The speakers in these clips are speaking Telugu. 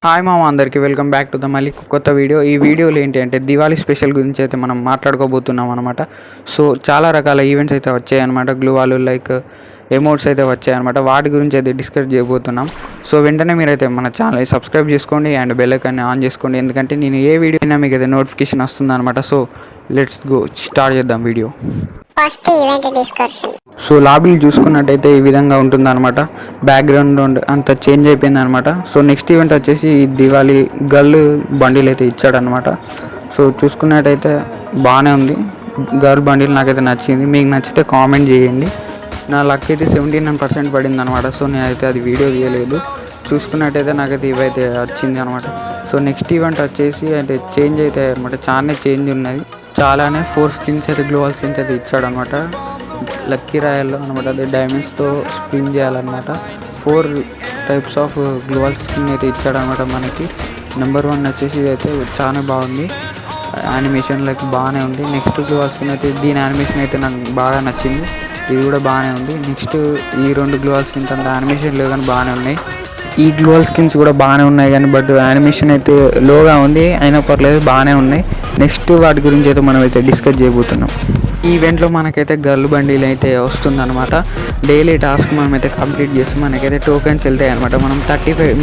హాయ్ మామ అందరికీ వెల్కమ్ బ్యాక్ టు ద మళ్ళీ కొత్త వీడియో. ఈ వీడియోలో ఏంటి అంటే దివాళీ స్పెషల్ గురించి అయితే మనం మాట్లాడుకోబోతున్నాం అనమాట. సో చాలా రకాల ఈవెంట్స్ అయితే వచ్చాయన్నమాట. గ్లూవాలు లైక్ ఎమోట్స్ అయితే వచ్చాయన్నమాట. వాటి గురించి అయితే డిస్కస్ చేయబోతున్నాం. సో వెంటనే మీరైతే మన ఛానల్ సబ్స్క్రైబ్ చేసుకోండి అండ్ బెల్ ఐకాన్ని ఆన్ చేసుకోండి, ఎందుకంటే నేను ఏ వీడియో అయినా మీకు అయితే నోటిఫికేషన్ వస్తుంది అనమాట. సో లెట్స్ గో స్టార్ట్ చేద్దాం వీడియో. First event discussion. సో లాబీలు చూసుకున్నట్టయితే ఈ విధంగా ఉంటుంది అనమాట. బ్యాక్గ్రౌండ్ అంతా చేంజ్ అయిపోయింది అనమాట. సో నెక్స్ట్ ఈవెంట్ వచ్చేసి దివాళీ గర్ల్ బండిల్ అయితే ఇచ్చాడనమాట. సో చూసుకున్నట్టయితే బాగానే ఉంది. గర్ల్ బండిల్ నాకైతే నచ్చింది. మీకు నచ్చితే కామెంట్ చేయండి. నా లక్ అయితే 79% పడింది అనమాట. సో నేనైతే అది వీడియో తీయలేదు. చూసుకున్నట్టయితే నాకైతే ఇవైతే వచ్చింది అనమాట. సో నెక్స్ట్ ఈవెంట్ వచ్చేసి అంటే చేంజ్ అయితే అనమాట. చాలానే చేంజ్ ఉన్నది. చాలానే 4 స్కిన్స్ అయితే గ్లోవల్ స్కిన్స్ అయితే ఇచ్చాడనమాట. లక్కీ రాయల్లో అనమాట. అదే డైమండ్స్తో స్పిన్ చేయాలన్నమాట. 4 టైప్స్ ఆఫ్ గ్లోవల్ స్కిన్ అయితే ఇచ్చాడనమాట మనకి. నెంబర్ 1 వచ్చేసి ఇదైతే చాలా బాగుంది. యానిమేషన్ లైక్ బాగానే ఉంది. నెక్స్ట్ గ్లోవల్ స్కిన్ అయితే దీని యానిమేషన్ అయితే నాకు బాగా నచ్చింది. ఇది కూడా బాగానే ఉంది. నెక్స్ట్ ఈ 2 గ్లోవల్ స్కిన్స్ అంత యానిమేషన్ లేవు కానీ బాగానే ఉన్నాయి. ఈ గ్లోవల్ స్కిన్స్ కూడా బాగానే ఉన్నాయి కానీ బట్ యానిమేషన్ అయితే లోగా ఉంది. అయినా పర్లేదు, బాగానే ఉన్నాయి. నెక్స్ట్ వాటి గురించి అయితే మనం అయితే డిస్కస్ చేయబోతున్నాం. ఈ ఈవెంట్లో మనకైతే గర్ల్ బండిల్ అయితే వస్తుందన్నమాట. డైలీ టాస్క్ మనమైతే కంప్లీట్ చేస్తే మనకైతే టోకెన్స్ వెళ్తాయి అనమాట. మనం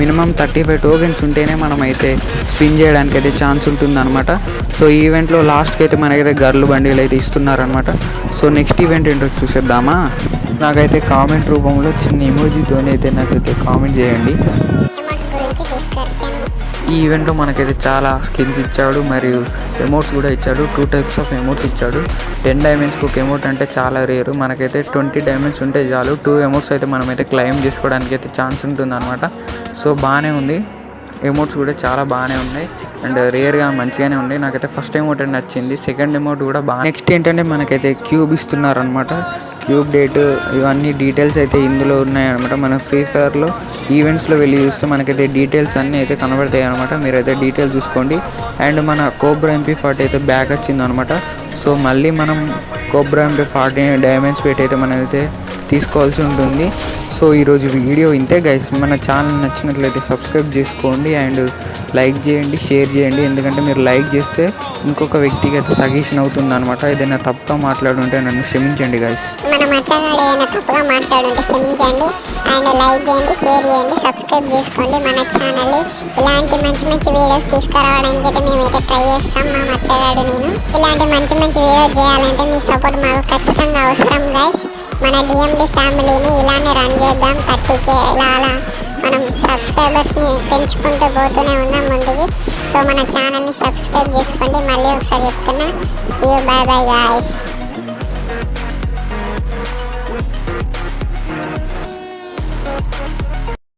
మినిమం 35 టోకెన్స్ ఉంటేనే మనం అయితే స్పిన్ చేయడానికి అయితే ఛాన్స్ ఉంటుందన్నమాట. సో ఈ ఈవెంట్లో లాస్ట్కి అయితే మనకైతే గర్ల్ బండిల్ అయితే ఇస్తున్నారనమాట. సో నెక్స్ట్ ఈవెంట్ ఏంటో చూసేద్దామా. నాకైతే కామెంట్ రూపంలో చిన్న ఎమోజీతోనే అయితే నాకైతే కామెంట్ చేయండి. ఈ ఈవెంట్లో మనకైతే చాలా స్కిన్స్ ఇచ్చాడు మరియు ఎమోట్స్ కూడా ఇచ్చాడు. 2 టైప్స్ ఆఫ్ ఎమోట్స్ ఇచ్చాడు. 10 డైమండ్స్కి ఒక ఎమోట్ అంటే చాలా రేరు. మనకైతే 20 డైమండ్స్ ఉంటే చాలు 2 ఎమోట్స్ అయితే మనమైతే క్లైమ్ చేసుకోవడానికి అయితే ఛాన్స్ ఉంటుంది అనమాట. సో బాగానే ఉంది. ఎమోట్స్ కూడా చాలా బాగానే ఉన్నాయి అండ్ రేర్గా మంచిగానే ఉన్నాయి. నాకైతే ఫస్ట్ ఎమోట్ అని నచ్చింది. సెకండ్ ఎమోట్ కూడా బాగా. నెక్స్ట్ ఏంటంటే మనకైతే క్యూబ్ ఇస్తున్నారనమాట. క్యూబ్ డేట్ ఇవన్నీ డీటెయిల్స్ అయితే ఇందులో ఉన్నాయన్నమాట. మన ఫ్రీ ఫైర్లో ఈవెంట్స్లో వెళ్ళి చూస్తే మనకైతే డీటెయిల్స్ అన్నీ అయితే కనబడతాయి అనమాట. మీరైతే డీటెయిల్స్ చూసుకోండి. అండ్ మన కోబ్రా MP40 అయితే బ్యాక్ వచ్చిందనమాట. సో మళ్ళీ మనం కోబ్రా MP40 డైమండ్స్ పెట్టి అయితే మనమైతే తీసుకోవాల్సి ఉంటుంది. సో ఈరోజు వీడియో ఇంతే గైస్. మన ఛానల్ నచ్చినట్లయితే సబ్స్క్రైబ్ చేసుకోండి అండ్ లైక్ చేయండి, షేర్ చేయండి. ఎందుకంటే మీరు లైక్ చేస్తే ఇంకొక వ్యక్తికి అయితే సజెషన్ అవుతుంది అనమాట. ఏదైనా తప్పుగా మాట్లాడుంటే నన్ను క్షమించండి గైస్. మన మచ్చగాడు ఏదైనా తప్పుగా మాట్లాడుంటే క్షమించండి అండ్ లైక్ చేయండి, షేర్ చేయండి, సబ్స్క్రైబ్ చేసుకోండి మన ఛానల్ని. ఇలాంటి మంచి మంచి వీడియోస్ తీసుకురావడానికి అయితే మేమైతే ట్రై చేస్తాం. మా మచ్చగాడు నేను ఇలాంటి మంచి మంచి వీడియోస్ చేయాలంటే మీ సపోర్ట్ మాకు ఖచ్చితంగా అవసరం గైస్. మన DMD ఫ్యామిలీని ఇలానే రన్ చేద్దాం. 30K ఇలా అలా మనం సబ్స్క్రైబర్స్ని పెంచుకుంటూ పోతూనే ఉన్నాం ముందుకి. సో మన ఛానల్ని సబ్స్క్రైబ్ చేసుకోండి. మళ్ళీ ఒకసారి చెప్తున్నా, see you, bye bye guys.